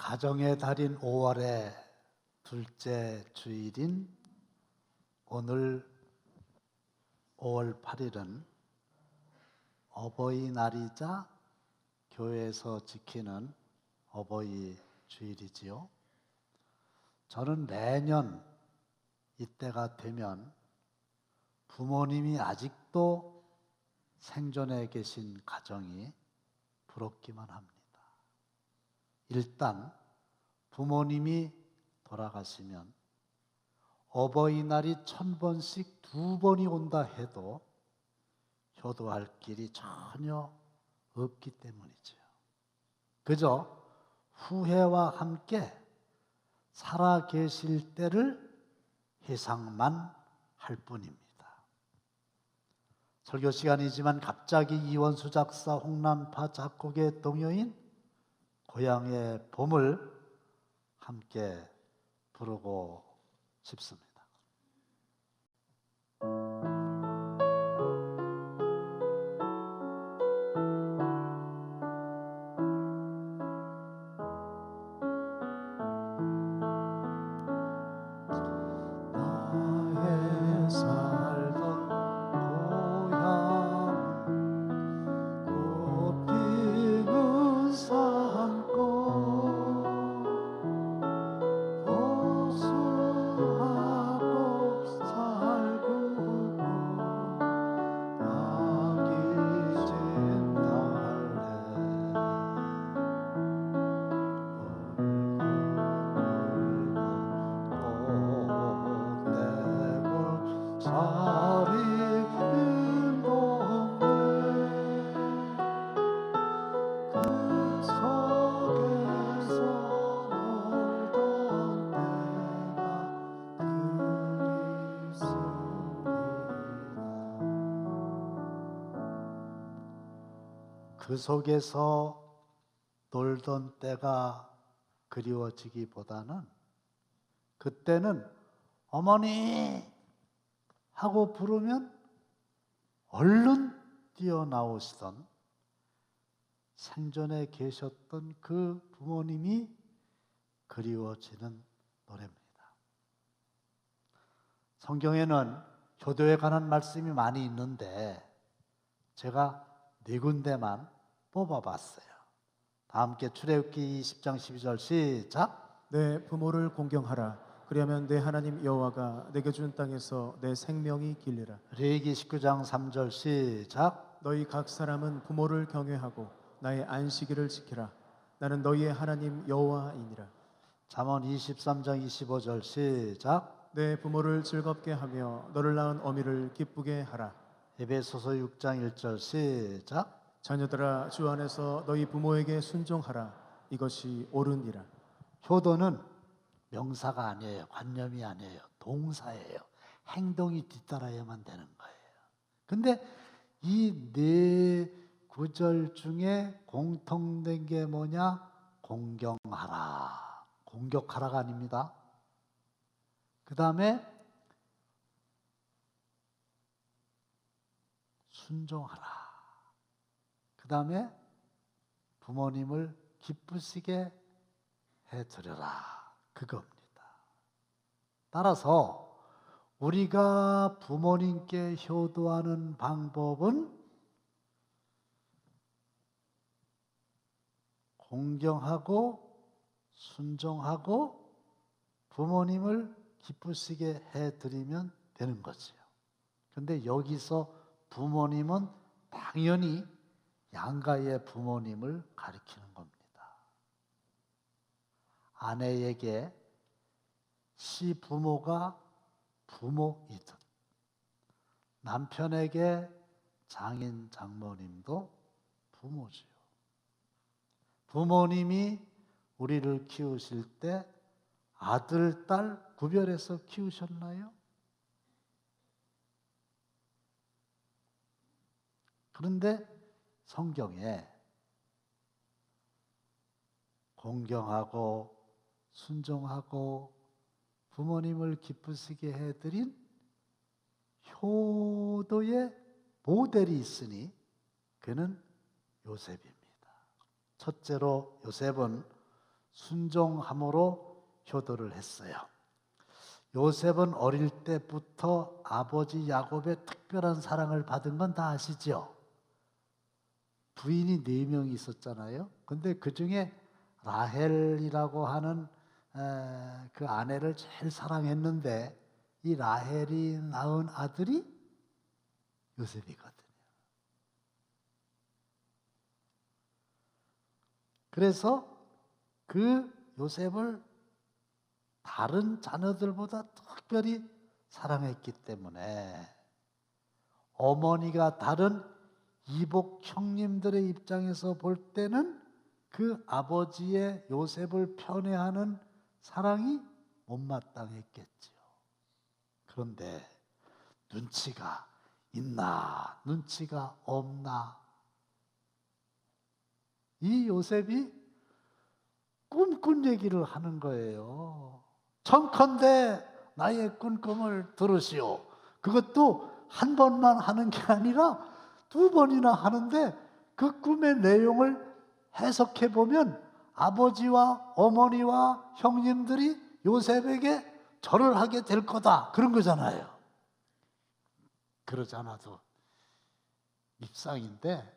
가정의 달인 5월의 둘째 주일인 오늘 5월 8일은 어버이날이자 교회에서 지키는 어버이 주일이지요. 저는 매년 이때가 되면 부모님이 아직도 생존해 계신 가정이 부럽기만 합니다. 일단 부모님이 돌아가시면 어버이날이 1000번씩 2번이 온다 해도 효도할 길이 전혀 없기 때문이죠. 그저 후회와 함께 살아 계실 때를 회상만 할 뿐입니다. 설교 시간이지만 갑자기 이원수 작사, 홍남파 작곡의 동요인 고향의 봄을 함께 부르고 싶습니다. 나의 살던 고향 꽃 피는 산골 보수하고 살구고 낙이 진 달래 꽃내고 살이 핀 동네 그 속에서 놀던 때가 그립습니다. 그 속에서 놀던 때가 그리워지기보다는 그때는 어머니 하고 부르면 얼른 뛰어나오시던 생전에 계셨던 그 부모님이 그리워지는 노래입니다. 성경에는 효도에 관한 말씀이 많이 있는데 제가 4군데만 뽑아봤어요. 다 함께 출애굽기 20장 12절 시작. 내 부모를 공경하라. 그리하면 내 하나님 여호와가 내게 준 땅에서 내 생명이 길리라. 레위기 19장 3절 시작. 너희 각 사람은 부모를 경외하고 나의 안식일을 지키라. 나는 너희의 하나님 여호와이니라. 잠언 23장 25절 시작. 내 부모를 즐겁게 하며 너를 낳은 어미를 기쁘게 하라. 에베소서 6장 1절 시작. 자녀들아 주 안에서 너희 부모에게 순종하라. 이것이 옳으니라. 효도는 명사가 아니에요. 관념이 아니에요. 동사예요. 행동이 뒤따라야만 되는 거예요. 근데 이 4구절 중에 공통된 게 뭐냐? 공경하라. 공격하라가 아닙니다. 그 다음에 순종하라. 그 다음에 부모님을 기쁘시게 해드려라. 그겁니다. 따라서 우리가 부모님께 효도하는 방법은 공경하고 순종하고 부모님을 기쁘시게 해드리면 되는 거지요. 그런데 여기서 부모님은 당연히 양가의 부모님을 가리키는 겁니다. 아내에게 시부모가 부모이듯 남편에게 장인 장모님도 부모지요. 부모님이 우리를 키우실 때 아들, 딸 구별해서 키우셨나요? 그런데 성경에 공경하고 순종하고 부모님을 기쁘시게 해드린 효도의 모델이 있으니 그는 요셉입니다. 첫째로 요셉은 순종함으로 효도를 했어요. 요셉은 어릴 때부터 아버지 야곱의 특별한 사랑을 받은 건 다 아시죠? 부인이 4명이 있었잖아요. 근데 그 중에 라헬이라고 하는 그 아내를 제일 사랑했는데 이 라헬이 낳은 아들이 요셉이거든요. 그래서 그 요셉을 다른 자녀들보다 특별히 사랑했기 때문에 어머니가 다른 이복 형님들의 입장에서 볼 때는 그 아버지의 요셉을 편애하는 사랑이 못마땅했겠지요. 그런데 눈치가 있나 눈치가 없나, 이 요셉이 꿈꾼 얘기를 하는 거예요. 청컨대 나의 꿈꿈을 들으시오. 그것도 한 번만 하는 게 아니라 2번이나 하는데 그 꿈의 내용을 해석해 보면 아버지와 어머니와 형님들이 요셉에게 절을 하게 될 거다, 그런 거잖아요. 그러지 않아도 입상인데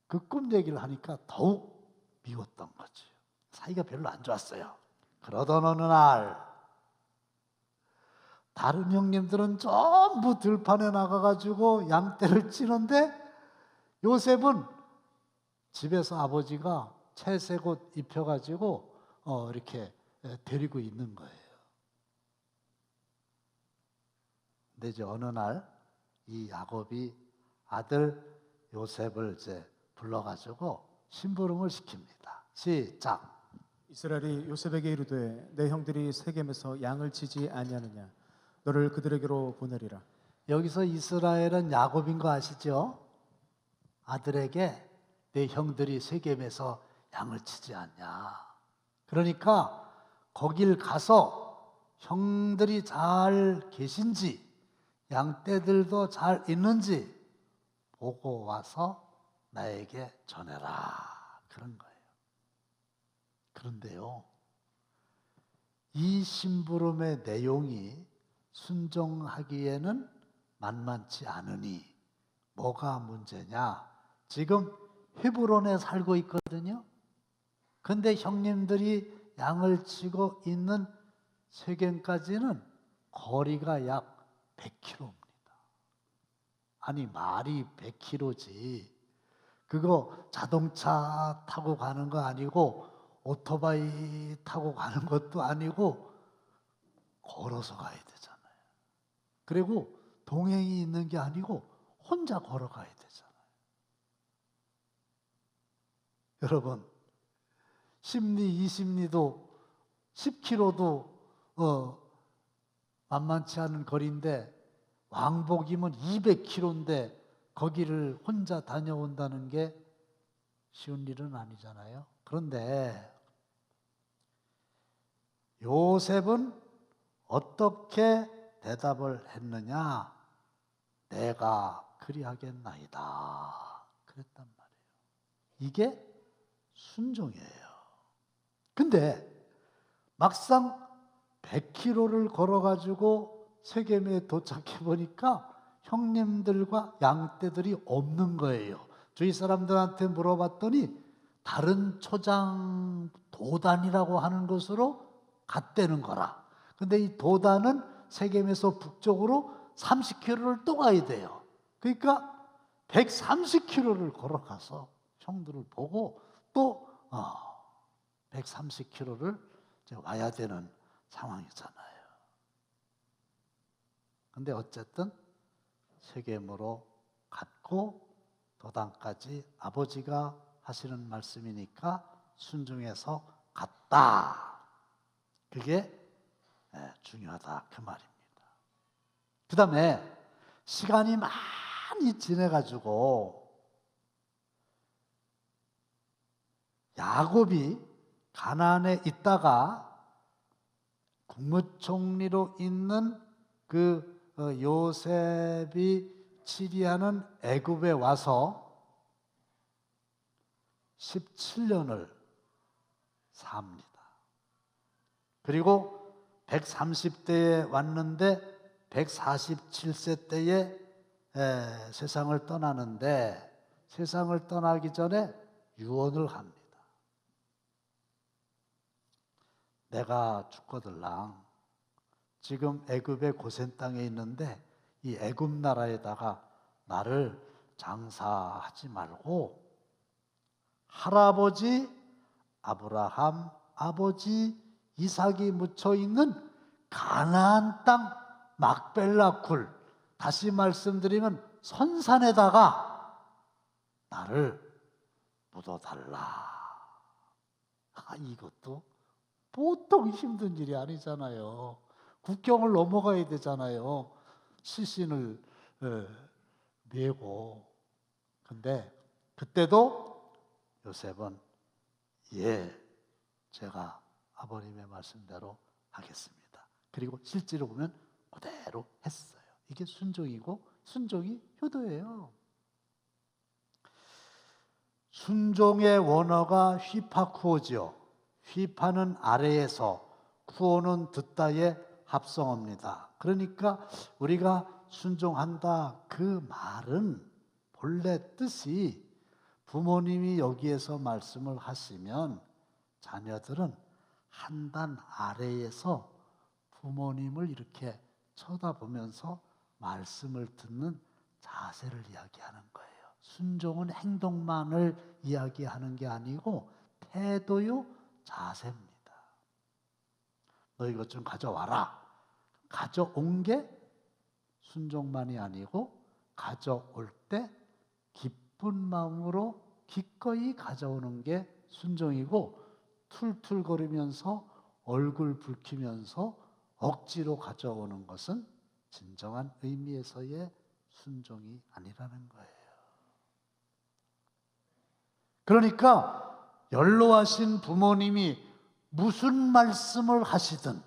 그 꿈 얘기를 하니까 더욱 미웠던 거죠. 사이가 별로 안 좋았어요. 그러던 어느 날 다른 형님들은 전부 들판에 나가가지고 양떼를 치는데 요셉은 집에서 아버지가 채색 옷 입혀가지고 이렇게 데리고 있는 거예요. 근데 이제 어느 날 이 야곱이 아들 요셉을 이제 불러가지고 심부름을 시킵니다. 시작. 이스라엘이 요셉에게 이르되 내 형들이 세겜에서 양을 치지 아니하느냐, 너를 그들에게로 보내리라. 여기서 이스라엘은 야곱인 거 아시죠? 아들에게 내 형들이 세겜에서 양을 치지 않냐. 그러니까 거길 가서 형들이 잘 계신지 양떼들도 잘 있는지 보고 와서 나에게 전해라, 그런 거예요. 그런데요, 이 심부름의 내용이 순종하기에는 만만치 않으니 뭐가 문제냐? 지금 헤브론에 살고 있거든요. 근데 형님들이 양을 치고 있는 세겜까지는 거리가 약 100km입니다. 아니 말이 100km지. 그거 자동차 타고 가는 거 아니고 오토바이 타고 가는 것도 아니고 걸어서 가야 되잖아요. 그리고 동행이 있는 게 아니고 혼자 걸어가야 되잖아요. 여러분, 10리, 20리도 10km도 만만치 않은 거리인데 왕복이면 200km인데 거기를 혼자 다녀온다는 게 쉬운 일은 아니잖아요. 그런데 요셉은 어떻게 대답을 했느냐? 내가 그리하겠나이다, 그랬단 말이에요. 이게 순종이에요. 근데 막상 100km를 걸어가지고 세겜에 도착해 보니까 형님들과 양떼들이 없는 거예요. 주위 사람들한테 물어봤더니 다른 초장 도단이라고 하는 곳으로 갔다는 거라. 근데 이 도단은 세겜에서 북쪽으로 30km를 또 가야 돼요. 그러니까 130km를 걸어가서 형들을 보고 또 130km를 와야 되는 상황이잖아요. 근데 어쨌든 세겜으로 갔고 도단까지 아버지가 하시는 말씀이니까 순종해서 갔다. 그게 중요하다, 그 말입니다. 그 다음에 시간이 많이 지내가지고 야곱이 가나안에 있다가 국무총리로 있는 그 요셉이 치리하는 애굽에 와서 17년을 삽니다. 그리고 130대에 왔는데 147세 때에 세상을 떠나는데, 세상을 떠나기 전에 유언을 합니다. 내가 죽거들랑 지금 애굽의 고센 땅에 있는데 이 애굽 나라에다가 나를 장사하지 말고 할아버지 아브라함, 아버지 이삭이 묻혀 있는 가나안 땅 막벨라 굴, 다시 말씀드리면 선산에다가 나를 묻어달라. 이것도 보통 힘든 일이 아니잖아요. 국경을 넘어가야 되잖아요. 시신을 메고. 근데 그때도 요셉은 제가 아버님의 말씀대로 하겠습니다. 그리고 실제로 보면 그대로 했어요. 이게 순종이고, 순종이 효도예요. 순종의 원어가 휘파쿠오지요. 휘파는 아래에서, 쿠오는 듣다의 합성어입니다. 그러니까 우리가 순종한다, 그 말은 본래 뜻이 부모님이 여기에서 말씀을 하시면 자녀들은 한 단 아래에서 부모님을 이렇게 쳐다보면서 말씀을 듣는 자세를 이야기하는 거예요. 순종은 행동만을 이야기하는 게 아니고 태도요, 자세입니다. 너 이것 좀 가져와라. 가져온 게 순종만이 아니고 가져올 때 기쁜 마음으로 기꺼이 가져오는 게 순종이고, 툴툴거리면서 얼굴 붉히면서 억지로 가져오는 것은 진정한 의미에서의 순종이 아니라는 거예요. 그러니까 연로하신 부모님이 무슨 말씀을 하시든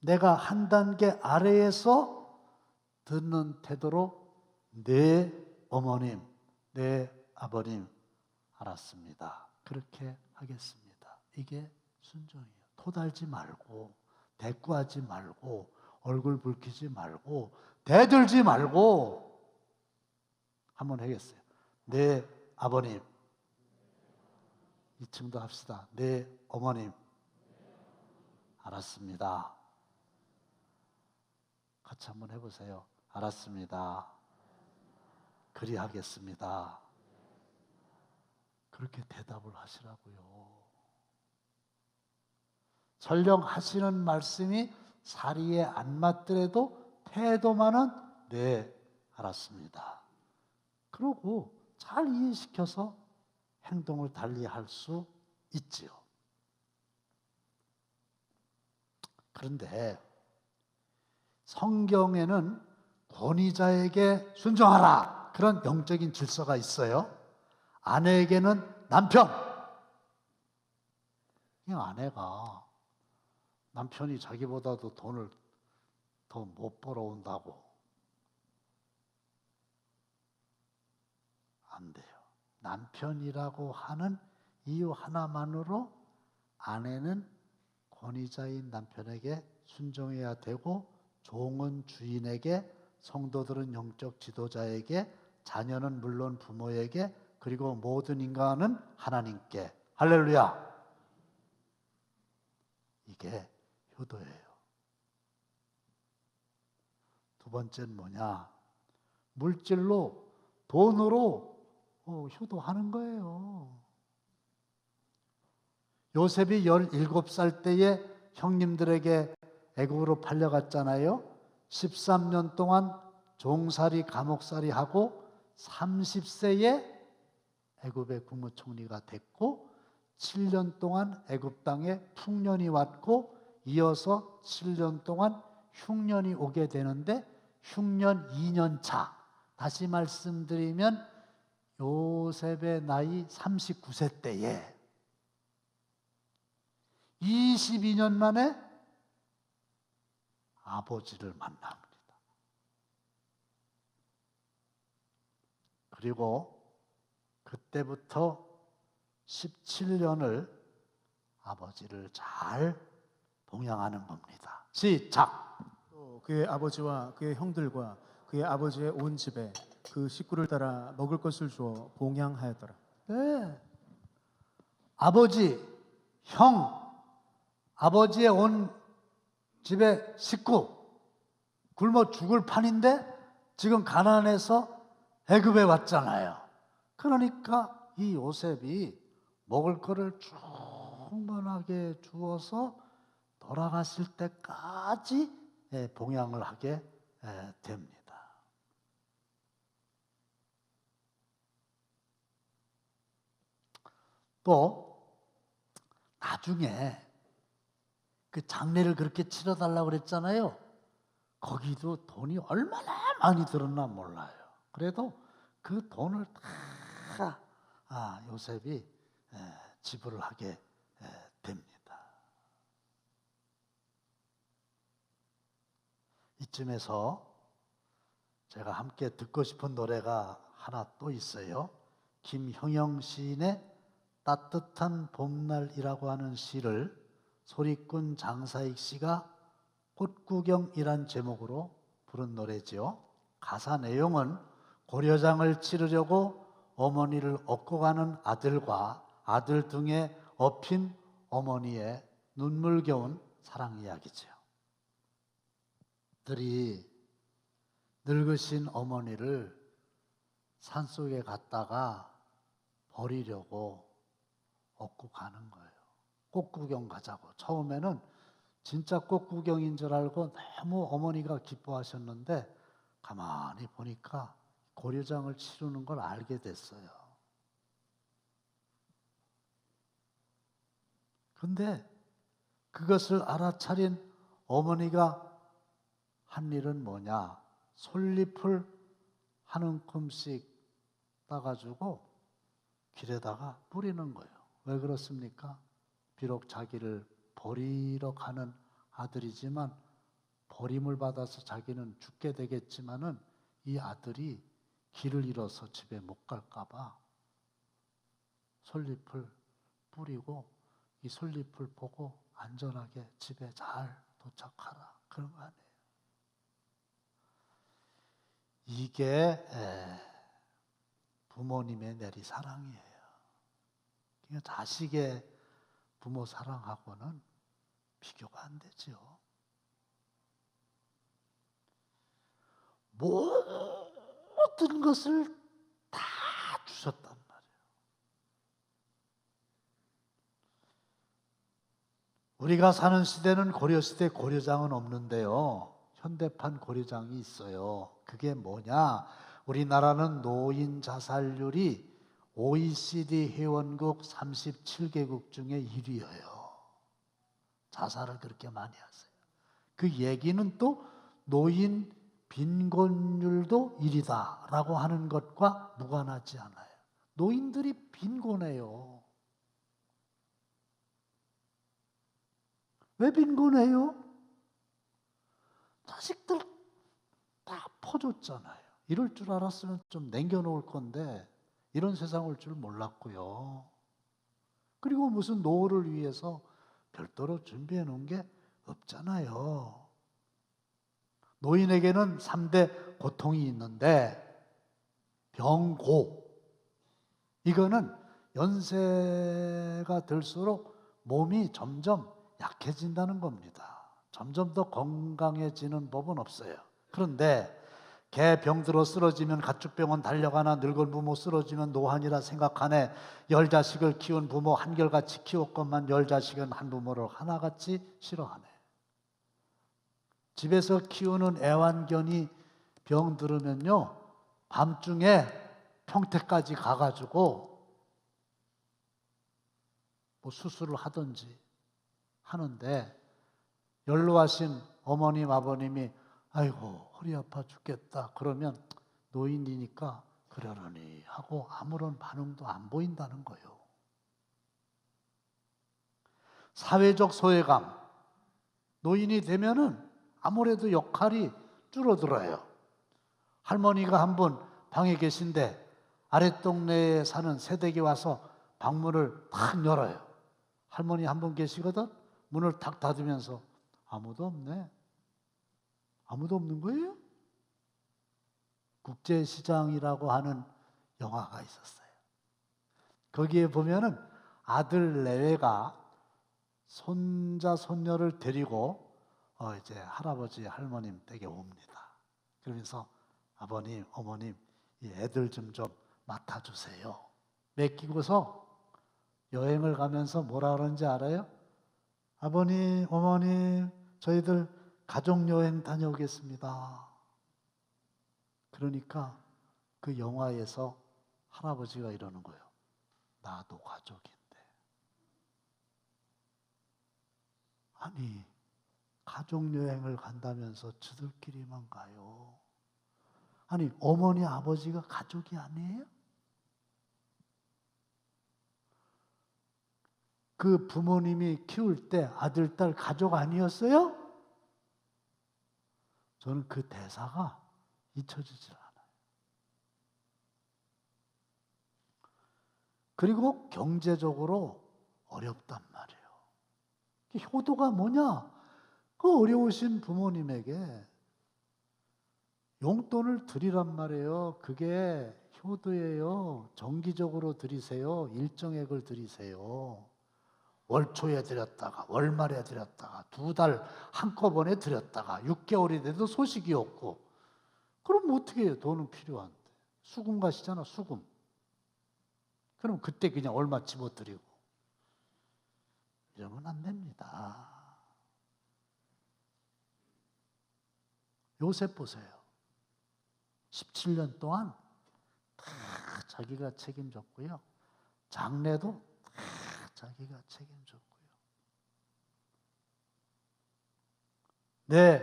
내가 한 단계 아래에서 듣는 태도로 내 어머님, 내 아버님, 알았습니다, 그렇게 하겠습니다, 이게 순종이에요. 토달지 말고, 대꾸하지 말고, 얼굴 붉히지 말고, 대들지 말고. 한번 하겠어요. 내 아버님, 2층도 합시다. 내 어머님, 알았습니다. 같이 한번 해보세요. 알았습니다. 그리하겠습니다. 그렇게 대답을 하시라고요. 설령 하시는 말씀이 사리에 안 맞더라도 태도만은 네, 알았습니다. 그러고 잘 이해시켜서 행동을 달리할 수 있지요. 그런데 성경에는 권위자에게 순종하라, 그런 영적인 질서가 있어요. 아내에게는 남편. 이 아내가 남편이 자기보다도 돈을 더 못 벌어온다고 안 돼요. 남편이라고 하는 이유 하나만으로 아내는 권위자인 남편에게 순종해야 되고, 종은 주인에게, 성도들은 영적 지도자에게, 자녀는 물론 부모에게, 그리고 모든 인간은 하나님께. 할렐루야. 이게 효도예요. 두 번째는 뭐냐? 물질로, 돈으로 효도하는 거예요. 요셉이 17살 때에 형님들에게 애굽으로 팔려갔잖아요. 13년 동안 종살이, 감옥살이 하고 30세에 애굽의 국무총리가 됐고, 7년 동안 애굽 땅에 풍년이 왔고, 이어서 7년 동안 흉년이 오게 되는데, 흉년 2년 차, 다시 말씀드리면 요셉의 나이 39세 때에 22년 만에 아버지를 만납니다. 그리고 그때부터 17년을 아버지를 잘 봉양하는 겁니다. 시작. 또 그의 아버지와 그의 형들과 그의 아버지의 온 집에 그 식구를 따라 먹을 것을 주어 봉양하였더라. 네. 아버지, 형, 아버지의 온 집의 식구 굶어 죽을 판인데 지금 가난해서 애굽에 왔잖아요. 그러니까 이 요셉이 먹을 거를 충분하게 주어서 돌아갔을 때까지 봉양을 하게 됩니다. 또 나중에 그 장례를 그렇게 치러달라고 그랬잖아요. 거기도 돈이 얼마나 많이 들었나 몰라요. 그래도 그 돈을 다 요셉이 지불을 하게 됩니다. 이쯤에서 제가 함께 듣고 싶은 노래가 하나 또 있어요. 김형영 시인의 따뜻한 봄날이라고 하는 시를 소리꾼 장사익 씨가 꽃구경이란 제목으로 부른 노래지요. 가사 내용은 고려장을 치르려고 어머니를 업고 가는 아들과 아들 등에 업힌 어머니의 눈물겨운 사랑 이야기죠. 들이 늙으신 어머니를 산속에 갔다가 버리려고 업고 가는 거예요. 꽃구경 가자고. 처음에는 진짜 꽃구경인 줄 알고 너무 어머니가 기뻐하셨는데 가만히 보니까 고려장을 치르는 걸 알게 됐어요. 근데 그것을 알아차린 어머니가 한 일은 뭐냐? 솔잎을 한 움큼씩 따가지고 길에다가 뿌리는 거예요. 왜 그렇습니까? 비록 자기를 버리러 가는 아들이지만 버림을 받아서 자기는 죽게 되겠지만은 이 아들이 길을 잃어서 집에 못 갈까 봐 솔잎을 뿌리고 이 솔잎을 보고 안전하게 집에 잘 도착하라. 그런 거 아니에요. 이게 부모님의 내리사랑이에요. 그러니까 자식의 부모 사랑하고는 비교가 안 되죠. 모든 것을 다 주셨단 말이에요. 우리가 사는 시대는 고려시대 고려장은 없는데요. 현대판 고려장이 있어요. 그게 뭐냐? 우리나라는 노인 자살률이 OECD 회원국 37개국 중에 1위예요. 자살을 그렇게 많이 하세요. 그 얘기는 또 노인 빈곤율도 1위다라고 하는 것과 무관하지 않아요. 노인들이 빈곤해요. 왜 빈곤해요? 자식들 다 퍼줬잖아요. 이럴 줄 알았으면 좀 남겨놓을 건데 이런 세상 올 줄 몰랐고요. 그리고 무슨 노후를 위해서 별도로 준비해 놓은 게 없잖아요. 노인에게는 3대 고통이 있는데 병고, 이거는 연세가 들수록 몸이 점점 약해진다는 겁니다. 점점 더 건강해지는 법은 없어요. 그런데 개 병들어 쓰러지면 가축병원 달려가나 늙은 부모 쓰러지면 노환이라 생각하네. 10자식을 키운 부모 한결같이 키웠건만 10자식은 한 부모를 하나같이 싫어하네. 집에서 키우는 애완견이 병들으면요 밤중에 평택까지 가가지고 뭐 수술을 하든지 하는데 연로하신 어머님 아버님이 아이고 허리 아파 죽겠다 그러면 노인이니까 그러려니 하고 아무런 반응도 안 보인다는 거예요. 사회적 소외감, 노인이 되면은 아무래도 역할이 줄어들어요. 할머니가 한 분 방에 계신데 아랫동네에 사는 새댁이 와서 방문을 탁 열어요. 할머니 한 분 계시거든. 문을 탁 닫으면서 아무도 없네. 아무도 없는 거예요? 국제시장이라고 하는 영화가 있었어요. 거기에 보면은 아들 내외가 손자 손녀를 데리고 이제 할아버지 할머님 댁에 옵니다. 그러면서 아버님 어머님 이 애들 좀 맡아주세요. 맡기고서 여행을 가면서 뭐라 그러는지 알아요? 아버님 어머님 저희들 가족여행 다녀오겠습니다. 그러니까 그 영화에서 할아버지가 이러는 거예요. 나도 가족인데. 아니 가족여행을 간다면서 저들끼리만 가요. 아니 어머니 아버지가 가족이 아니에요? 그 부모님이 키울 때 아들 딸 가족 아니었어요? 저는 그 대사가 잊혀지질 않아요. 그리고 경제적으로 어렵단 말이에요. 효도가 뭐냐? 그 어려우신 부모님에게 용돈을 드리란 말이에요. 그게 효도예요. 정기적으로 드리세요. 일정액을 드리세요. 월초에 드렸다가 월말에 드렸다가 2달 한꺼번에 드렸다가 6개월이 돼도 소식이 없고 그럼 어떻게 해요? 돈은 필요한데. 수금 가시잖아, 수금. 그럼 그때 그냥 얼마 집어드리고. 이러면 안 됩니다. 요셉 보세요. 17년 동안 다 자기가 책임졌고요. 장례도 다 자기가 책임졌고요. 네,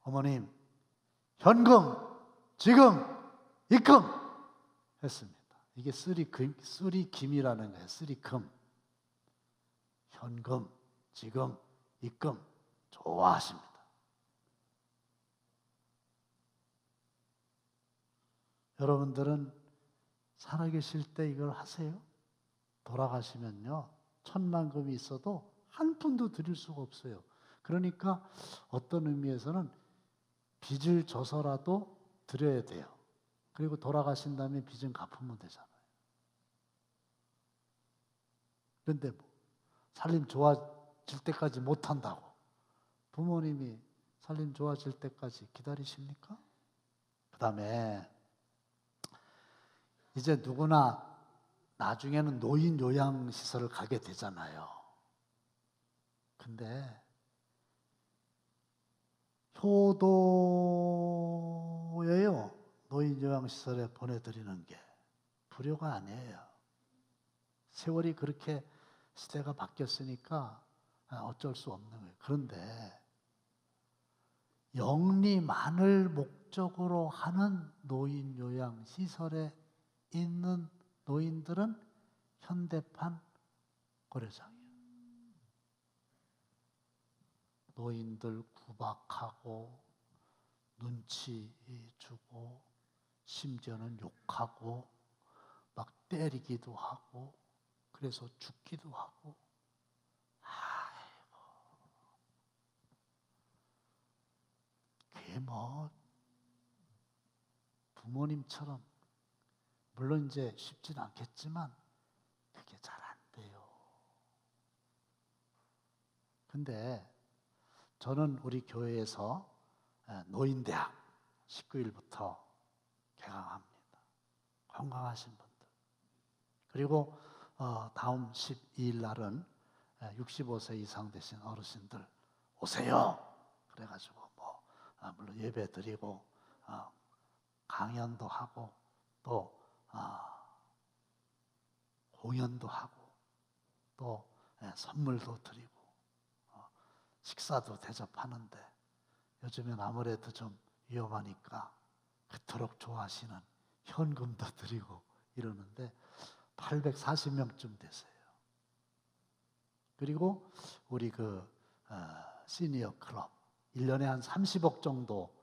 어머님, 현금, 지금, 입금 했습니다. 이게 쓰리김이라는 거예요. 쓰리금. 현금, 지금, 입금. 좋아하십니다. 여러분들은 살아계실 때 이걸 하세요? 돌아가시면요. 천만금이 있어도 한 푼도 드릴 수가 없어요. 그러니까 어떤 의미에서는 빚을 져서라도 드려야 돼요. 그리고 돌아가신 다음에 빚은 갚으면 되잖아요. 그런데 뭐 살림 좋아질 때까지 못한다고 부모님이 살림 좋아질 때까지 기다리십니까? 그 다음에 이제 누구나 나중에는 노인 요양시설을 가게 되잖아요. 근데 효도예요. 노인 요양시설에 보내드리는 게 불효가 아니에요. 세월이 그렇게 시대가 바뀌었으니까 어쩔 수 없는 거예요. 그런데 영리만을 목적으로 하는 노인 요양시설에 있는 노인들은 현대판 고려장이에요. 노인들 구박하고 눈치 주고 심지어는 욕하고 막 때리기도 하고 그래서 죽기도 하고 아이고 그게 뭐 부모님처럼 물론 이제 쉽진 않겠지만 그게 잘 안 돼요. 근데 저는 우리 교회에서 노인대학 19일부터 개강합니다. 건강하신 분들. 그리고 다음 12일 날은 65세 이상 되신 어르신들 오세요. 그래가지고 물론 예배 드리고 강연도 하고 또 공연도 하고 또 선물도 드리고 식사도 대접하는데 요즘엔 아무래도 좀 위험하니까 그토록 좋아하시는 현금도 드리고 이러는데 840명쯤 되세요. 그리고 우리 시니어 클럽 1년에 한 30억 정도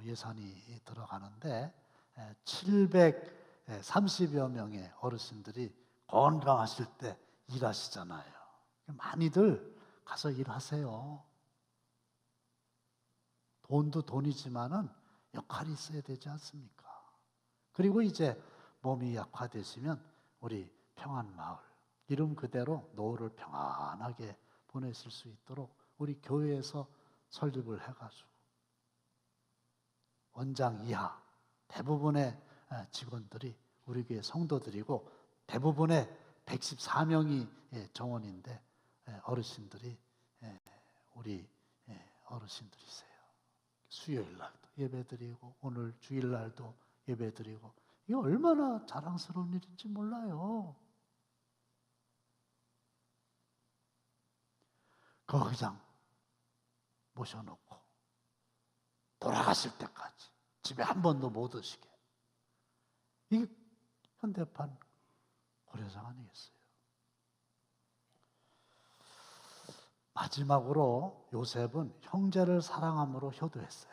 예산이 들어가는데 730여 명의 어르신들이 건강하실 때 일하시잖아요. 많이들 가서 일하세요. 돈도 돈이지만은 역할이 있어야 되지 않습니까? 그리고 이제 몸이 약화되시면 우리 평안마을 이름 그대로 노후를 평안하게 보내실 수 있도록 우리 교회에서 설립을 해가지고 원장 이하 대부분의 직원들이 우리 교회 성도들이고 대부분의 114명이 정원인데 어르신들이 우리 어르신들이세요. 수요일 날도 예배드리고 오늘 주일 날도 예배드리고 이게 얼마나 자랑스러운 일인지 몰라요. 그거 그냥 모셔놓고 돌아가실 때까지 집에 한 번도 못 오시게. 이게 현대판 고려상 아니겠어요? 마지막으로 요셉은 형제를 사랑함으로 효도했어요.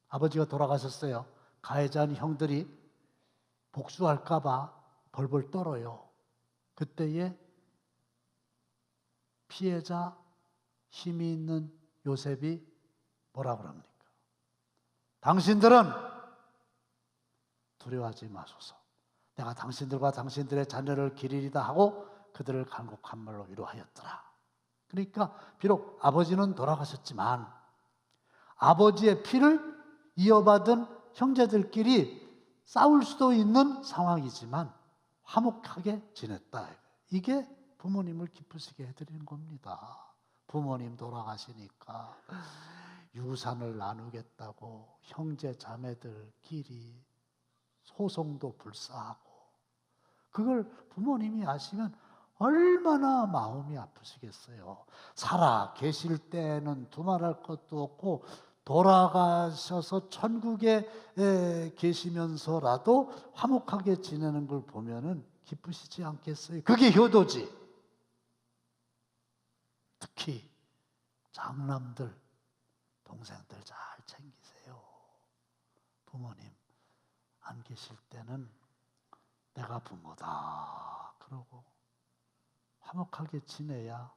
아버지가 돌아가셨어요. 가해자인 형들이 복수할까 봐 벌벌 떨어요. 그때에 피해자 힘이 있는 요셉이 뭐라 그럽니까? 당신들은 두려워하지 마소서. 내가 당신들과 당신들의 자녀를 기리리다 하고 그들을 간곡한 말로 위로하였더라. 그러니까 비록 아버지는 돌아가셨지만 아버지의 피를 이어받은 형제들끼리 싸울 수도 있는 상황이지만 화목하게 지냈다. 이게 부모님을 기쁘시게 해드리는 겁니다. 부모님 돌아가시니까 유산을 나누겠다고 형제 자매들끼리 소송도 불사하고 그걸 부모님이 아시면 얼마나 마음이 아프시겠어요. 살아 계실 때는 두말할 것도 없고 돌아가셔서 천국에 계시면서라도 화목하게 지내는 걸 보면은 기쁘시지 않겠어요? 그게 효도지. 특히 장남들, 동생들 잘 챙기세요. 부모님 안 계실 때는 내가 부모다 그러고 화목하게 지내야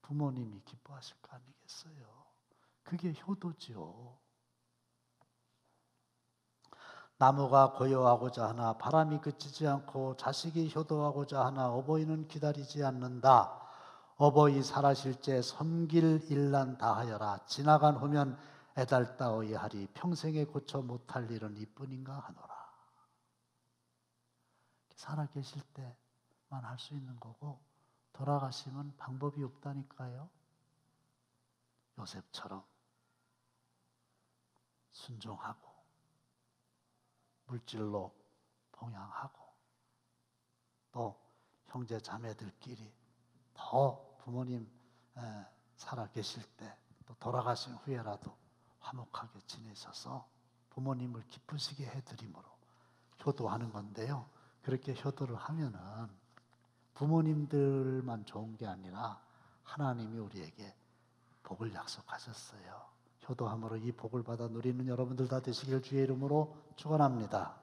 부모님이 기뻐하실 거 아니겠어요? 그게 효도지요. 나무가 고요하고자 하나 바람이 그치지 않고 자식이 효도하고자 하나 어버이는 기다리지 않는다. 어버이 살아실제 섬길 일난 다하여라. 지나간 후면 애달다오이 하리. 평생에 고쳐 못할 일은 이뿐인가 하노라. 살아 계실 때만 할 수 있는 거고 돌아가시면 방법이 없다니까요. 요셉처럼 순종하고 물질로 봉양하고 또 형제 자매들끼리 더 부모님 살아 계실 때 또 돌아가신 후에라도 화목하게 지내셔서 부모님을 기쁘시게 해드림으로 효도하는 건데요. 그렇게 효도를 하면은 부모님들만 좋은 게 아니라 하나님이 우리에게 복을 약속하셨어요. 효도함으로 이 복을 받아 누리는 여러분들 다 되시길 주의 이름으로 축원합니다.